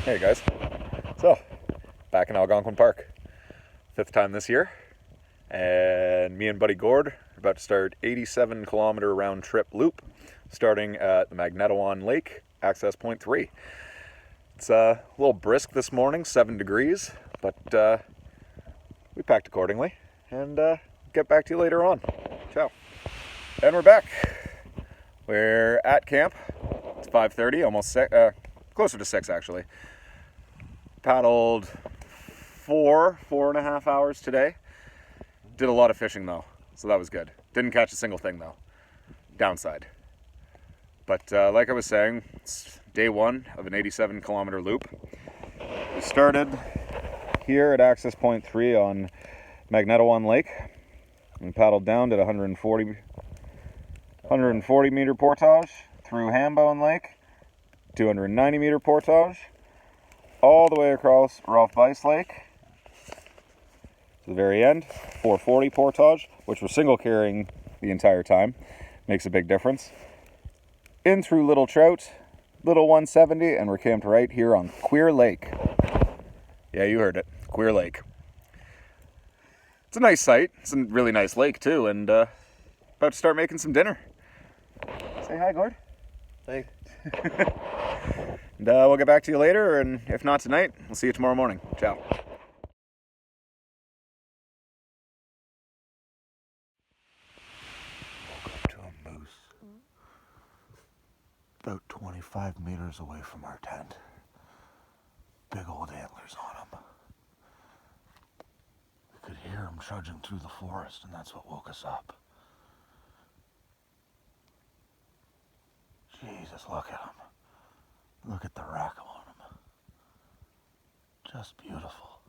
Hey guys, so back in Algonquin Park, 5th time this year, and me and buddy Gord are about to start 87-kilometer round trip loop, starting at the Magnetawan Lake, access point 3. It's a little brisk this morning, 7 degrees, but we packed accordingly, and get back to you later on. Ciao. And we're back. We're at camp. It's 5:30, almost closer to 6 actually. Paddled 4.5 hours today. Did a lot of fishing though, so that was good. Didn't catch a single thing though. Downside. But like I was saying, it's day 1 of an 87-kilometer loop. We started here at access point 3 on Magnetawan Lake and paddled down, did 140 meter portage through Hambone Lake, 290 meter portage, all the way across Ralph Weiss Lake to the very end, 440 portage, which we're single carrying the entire time. Makes a big difference. In through Little Trout, Little 170, and we're camped right here on Queer Lake. Yeah, you heard it, Queer Lake. It's a nice site. It's a really nice lake too, and about to start making some dinner. Say hi, Gord. Hey. And we'll get back to you later, and if not tonight, we'll see you tomorrow morning. Ciao. Woke up to a moose about 25 meters away from our tent. Big old antlers on him. We could hear him trudging through the forest, and that's what woke us up. Jesus, look at him. Look at the rack on him. Just beautiful.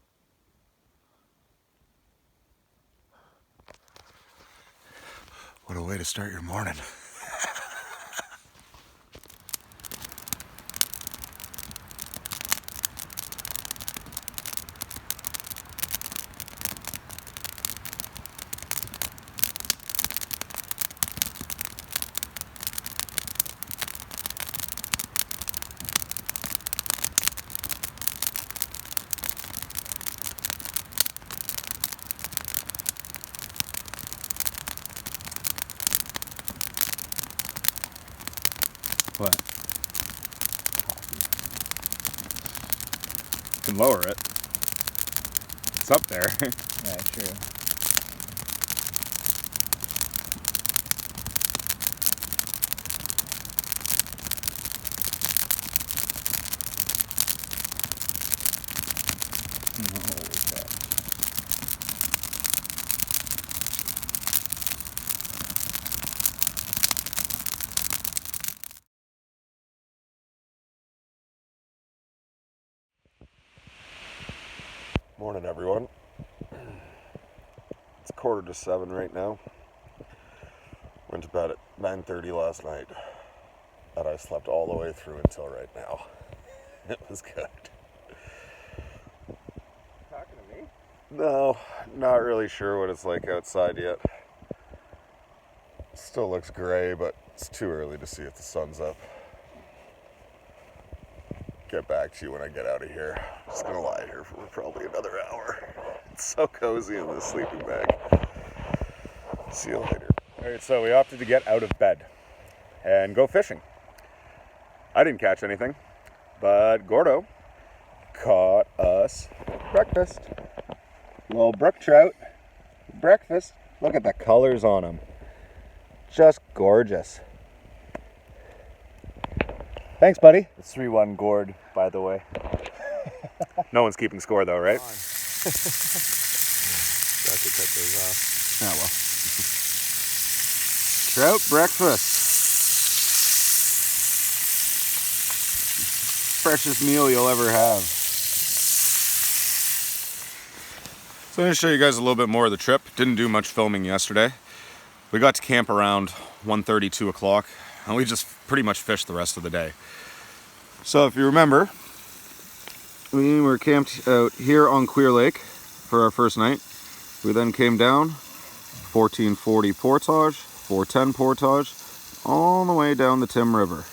What a way to start your morning. What? You can lower it. It's up there. Yeah, true. Holy crap. Morning, everyone. It's 6:45 right now. Went to bed at 9:30 last night, and I slept all the way through until right now. It was good. Talking to me? No, not really sure what it's like outside yet. Still looks gray, but it's too early to see if the sun's up. Get back to you when I get out of here. I'm just gonna lie here for probably another hour. It's so cozy in this sleeping bag. See you later. Alright, so we opted to get out of bed and go fishing. I didn't catch anything, but Gordo caught us breakfast. Little brook trout breakfast. Look at the colors on them. Just gorgeous. Thanks, buddy. It's 3-1 Gord, by the way. No one's keeping score though, right? Got to cut those off. Oh well. Trout breakfast. Freshest meal you'll ever have. So I'm going to show you guys a little bit more of the trip. Didn't do much filming yesterday. We got to camp around 1:30, 2 o'clock, and we just pretty much fished the rest of the day. So if you remember, we were camped out here on Queer Lake for our first night. We then came down, 1440 portage, 410 portage, all the way down the Tim River.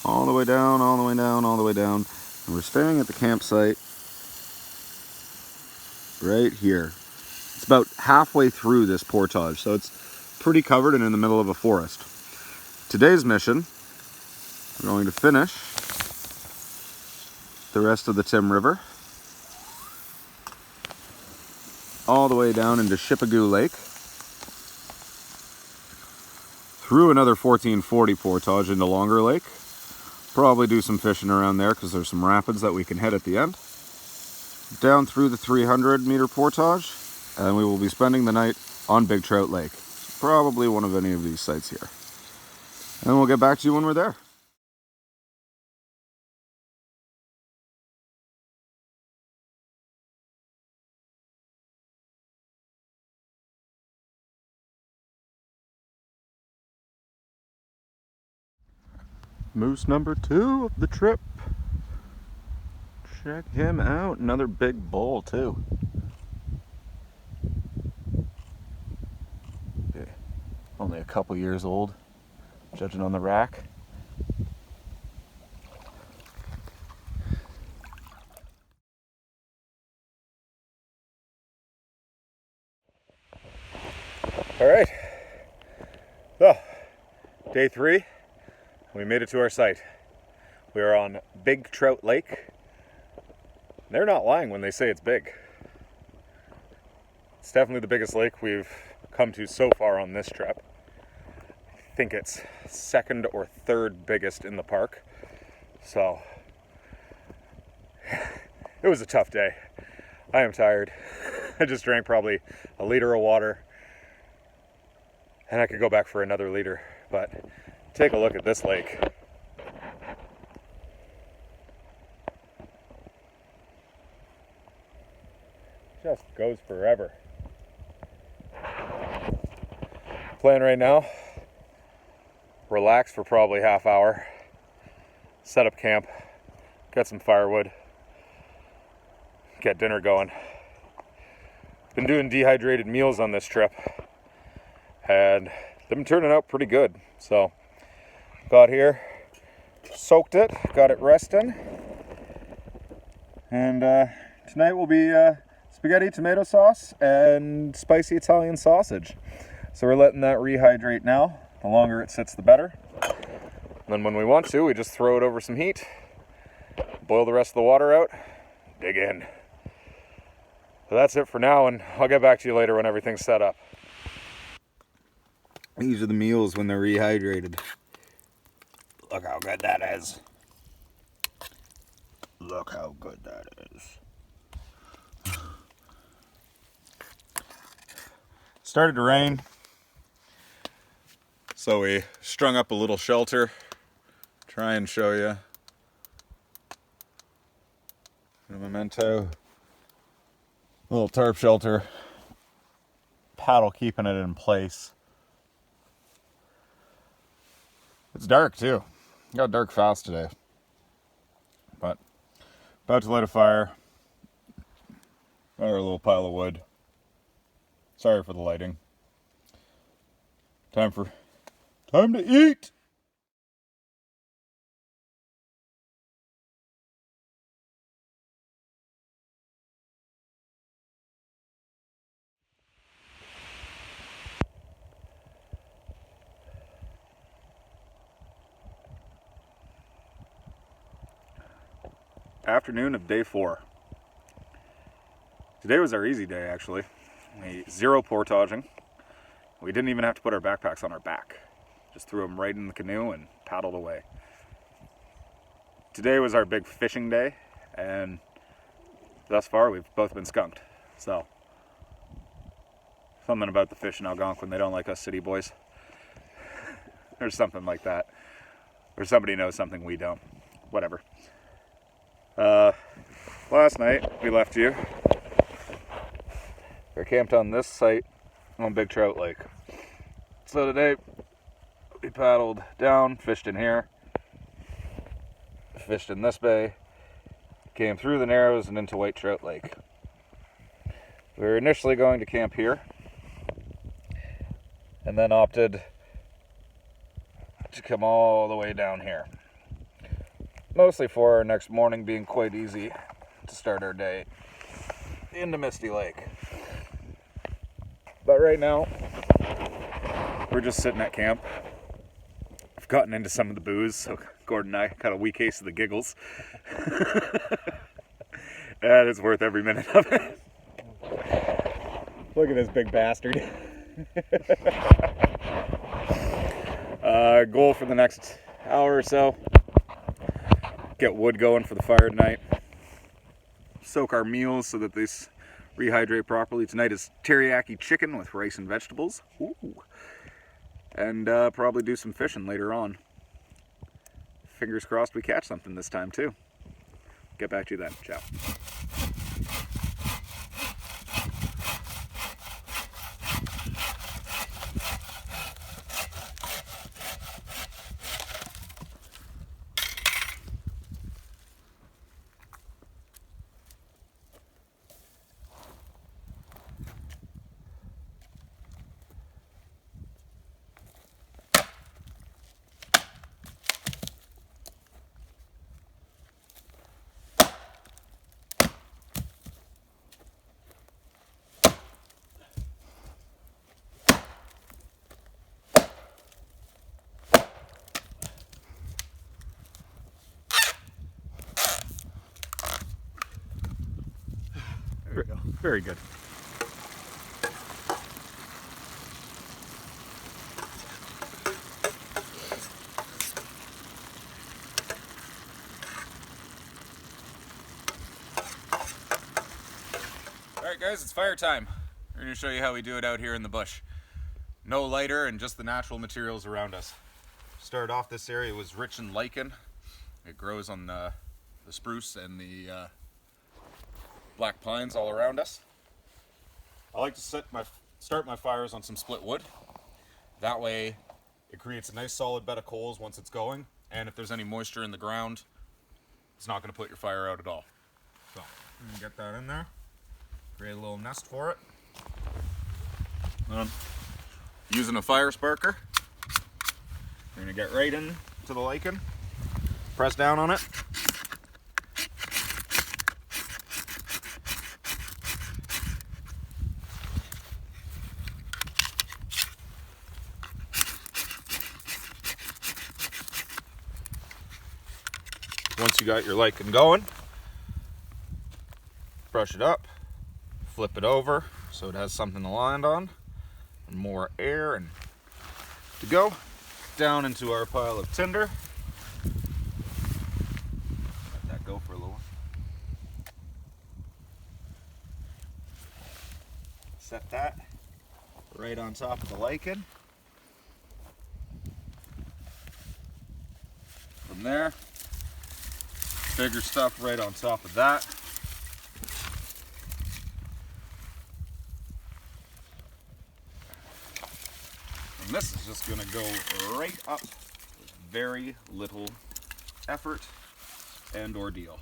All the way down, all the way down, all the way down. And we're staying at the campsite right here. It's about halfway through this portage, so it's pretty covered and in the middle of a forest. Today's mission, we're going to finish the rest of the Tim River all the way down into Shipagoo Lake, through another 1440 portage into Longer Lake. Probably do some fishing around there because there's some rapids that we can hit at the end. Down through the 300-meter portage, and we will be spending the night on Big Trout Lake. Probably one of any of these sites here. And we'll get back to you when we're there. Moose number 2 of the trip. Check him out. Another big bull too. Okay. Only a couple years old, judging on the rack. All right. So, day 3. We made it to our site. We are on Big Trout Lake. They're not lying when they say it's big. It's definitely the biggest lake we've come to so far on this trip. I think it's second or third biggest in the park. So, it was a tough day. I am tired. I just drank probably a liter of water. And I could go back for another liter, but take a look at this lake. Just goes forever. Plan right now, relax for probably half hour, set up camp, get some firewood, get dinner going. Been doing dehydrated meals on this trip, and they've been turning out pretty good. So got here, soaked it, got it resting, and tonight will be spaghetti tomato sauce and spicy Italian sausage. So we're letting that rehydrate now. The longer it sits, the better. And then when we want to, we just throw it over some heat, boil the rest of the water out, dig in. So that's it for now, and I'll get back to you later when everything's set up. These are the meals when they're rehydrated. Look how good that is. Look how good that is. Started to rain, so we strung up a little shelter. Try and show you. A memento. A little tarp shelter. Paddle keeping it in place. It's dark too. It got dark fast today. But about to light a fire. Got our little pile of wood. Sorry for the lighting. Time to eat! Afternoon of day 4. Today was our easy day, actually. Zero portaging. We didn't even have to put our backpacks on our back. Just threw them right in the canoe and paddled away. Today was our big fishing day, and thus far we've both been skunked. So, something about the fish in Algonquin, they don't like us city boys. There's something like that. Or somebody knows something we don't. Whatever. Last night we left you. We're camped on this site on Big Trout Lake. So today we paddled down, fished in here, fished in this bay, came through the Narrows and into White Trout Lake. We were initially going to camp here, and then opted to come all the way down here. mostly for our next morning being quite easy to start our day into Misty Lake. But right now, we're just sitting at camp. I've gotten into some of the booze, so Gordon and I got a wee case of the giggles. And it's worth every minute of it. Look at this big bastard. Goal for the next hour or so, get wood going for the fire tonight, soak our meals so that they rehydrate properly. Tonight is teriyaki chicken with rice and vegetables. Ooh. And probably do some fishing later on. Fingers crossed we catch something this time too. Get back to you then. Ciao. There we go. Very good. Alright guys, it's fire time. We're going to show you how we do it out here in the bush. No lighter and just the natural materials around us. Started off, this area was rich in lichen. It grows on the spruce and the black pines all around us. I like to start my fires on some split wood. That way it creates a nice solid bed of coals once it's going, and if there's any moisture in the ground, it's not going to put your fire out at all. So, I'm going to get that in there, create a little nest for it. Using a fire sparker, I'm going to get right in to the lichen, press down on it. Once you got your lichen going, brush it up, flip it over so it has something to land on, and more air and to go. Down into our pile of tinder. Let that go for a little while. Set that right on top of the lichen. From there, bigger stuff right on top of that. And this is just going to go right up with very little effort and ordeal.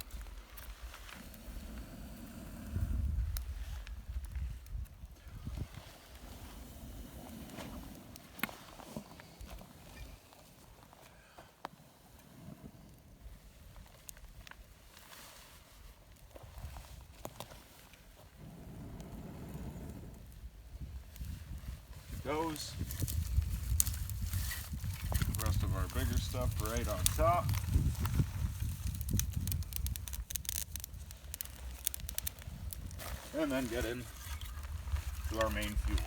Goes. The rest of our bigger stuff right on top. And then get in to our main fuel.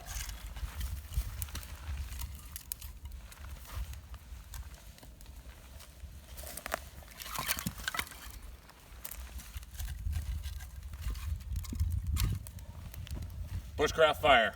Bushcraft fire.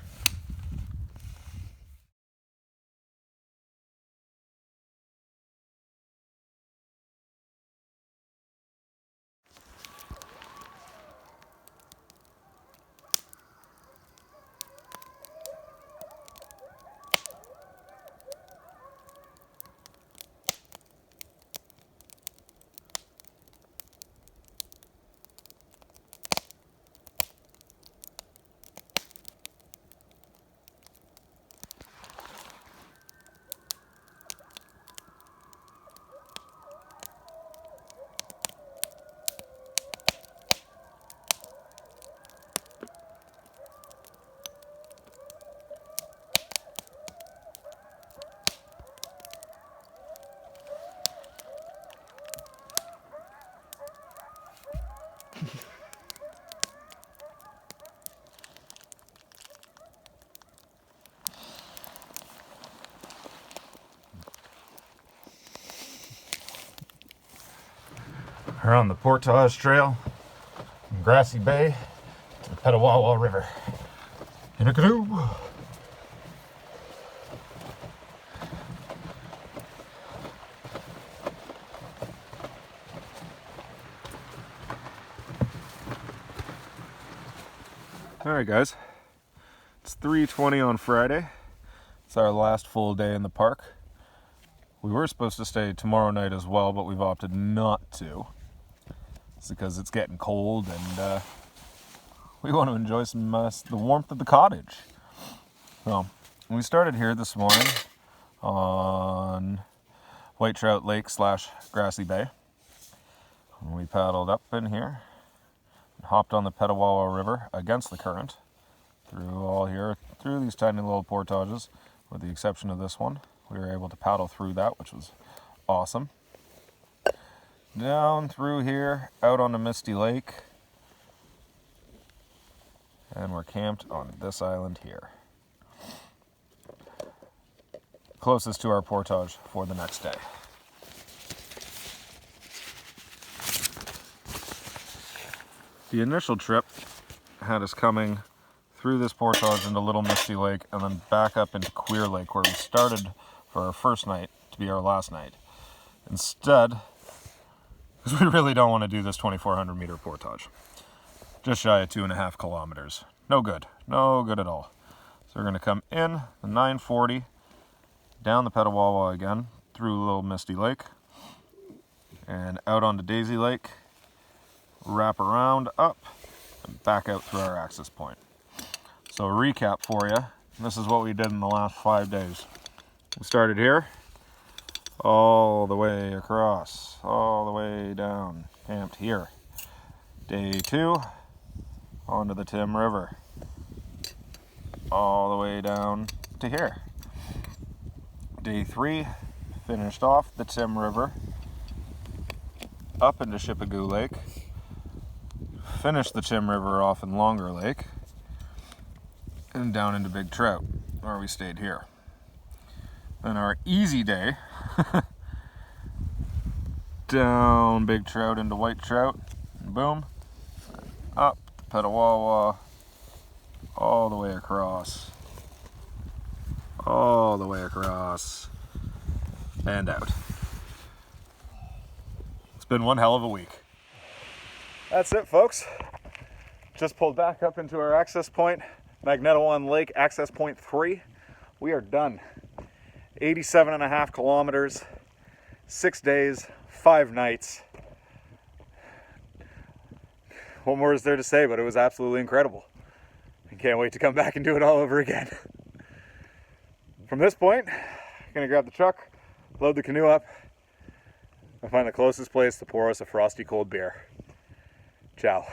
We're on the Portage Trail from Grassy Bay to the Petawawa River in a canoe. Alright guys, it's 3:20 on Friday. It's our last full day in the park. We were supposed to stay tomorrow night as well, but we've opted not to. It's because it's getting cold and we want to enjoy some the warmth of the cottage. So, we started here this morning on White Trout Lake / Grassy Bay. We paddled up in here, hopped on the Petawawa River against the current, through these tiny little portages, with the exception of this one. We were able to paddle through that, which was awesome. Down through here, out on the Misty Lake, and we're camped on this island here, closest to our portage for the next day. The initial trip had us coming through this portage into Little Misty Lake and then back up into Queer Lake, where we started for our first night to be our last night. Instead, because we really don't want to do this 2,400 meter portage, just shy of 2.5 kilometers. No good at all. So we're going to come in the 940, down the Petawawa again, through Little Misty Lake, and out onto Daisy Lake, wrap around, up, and back out through our access point. So a recap for you, this is what we did in the last 5 days. We started here, all the way across, all the way down, camped here. Day 2, onto the Tim River, all the way down to here. Day 3, finished off the Tim River, up into Shipagoo Lake, finished the Tim River off in Longer Lake, and down into Big Trout, where we stayed here. Then our easy day, down Big Trout into White Trout, and boom, up the Petawawa, all the way across, and out. It's been one hell of a week. That's it, folks. Just pulled back up into our access point, Magnetawan Lake, access point 3. We are done. 87.5 kilometers, 6 days, 5 nights. What more is there to say, but it was absolutely incredible. I can't wait to come back and do it all over again. From this point, I'm gonna grab the truck, load the canoe up, and find the closest place to pour us a frosty cold beer. Ciao.